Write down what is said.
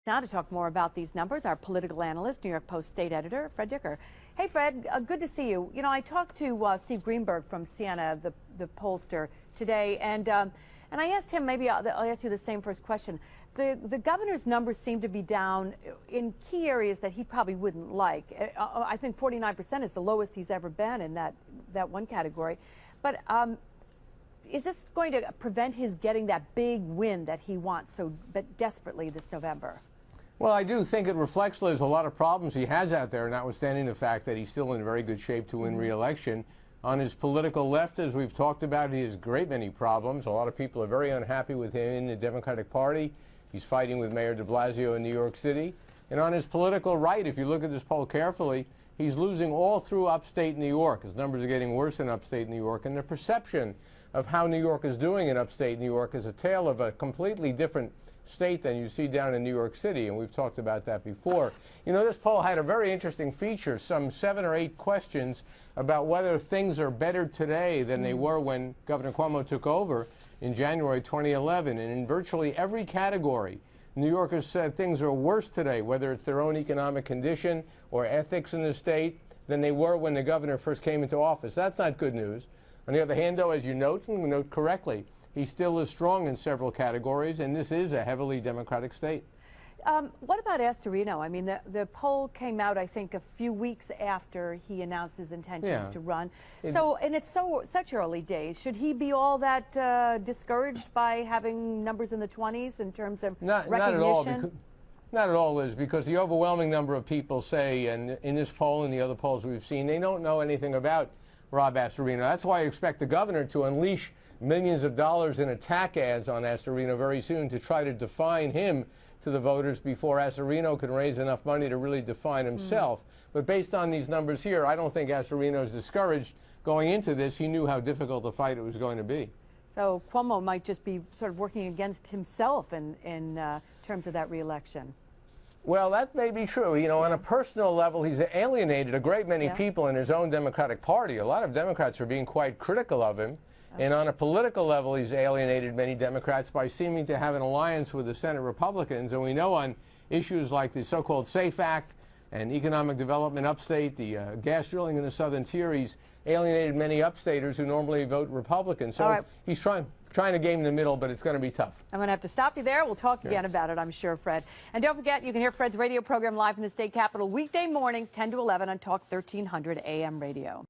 Now to talk more about these numbers, our political analyst, New York Post state editor, Fred Dicker. Hey, Fred, good to see you. You know, I talked to Steve Greenberg from Siena, the pollster, today, and I asked him, maybe I'll ask you the same first question. The governor's numbers seem to be down in key areas that he probably wouldn't like. I think 49% is the lowest he's ever been in that one category. But is this going to prevent his getting that big win that he wants so desperately this November? Well, I do think it reflects, Liz, a lot of problems he has out there, notwithstanding the fact that he's still in very good shape to win re-election. On his political left, as we've talked about, he has a great many problems. A lot of people are very unhappy with him in the Democratic Party. He's fighting with Mayor de Blasio in New York City. And on his political right, if you look at this poll carefully, he's losing all through upstate New York. His numbers are getting worse in upstate New York, and the perception of how New York is doing in upstate New York is a tale of a completely different state than you see down in New York City, and we've talked about that before. You know, this poll had a very interesting feature, some 7 or 8 questions about whether things are better today than they were when Governor Cuomo took over in January 2011. And in virtually every category, New Yorkers said things are worse today, whether it's their own economic condition or ethics in the state, than they were when the governor first came into office. That's not good news. On the other hand, though, as you note, and we note correctly, he still is strong in several categories, and this is a heavily Democratic state. What about Astorino? I mean, the poll came out, I think, a few weeks after he announced his intentions to run. And it's such early days. Should he be all that discouraged by having numbers in the 20s in terms of recognition? Not at all, Liz, because the overwhelming number of people say, and in this poll and the other polls we've seen, they don't know anything about Rob Astorino. That's why I expect the governor to unleash millions of dollars in attack ads on Astorino very soon to try to define him to the voters before Astorino can raise enough money to really define himself. But based on these numbers here, I don't think Astorino is discouraged. Going into this, he knew how difficult a fight it was going to be. So Cuomo might just be sort of working against himself in terms of that re-election. Well, that may be true. You know, on a personal level, he's alienated a great many people in his own Democratic Party. A lot of Democrats are being quite critical of him. And on a political level, he's alienated many Democrats by seeming to have an alliance with the Senate Republicans. And we know on issues like the so-called SAFE Act and economic development upstate, the gas drilling in the southern tier, he's alienated many upstaters who normally vote Republican. So he's trying to game in the middle, but it's going to be tough. I'm going to have to stop you there. We'll talk again about it, I'm sure, Fred. And don't forget, you can hear Fred's radio program live in the state capitol weekday mornings, 10 to 11 on Talk 1300 AM radio.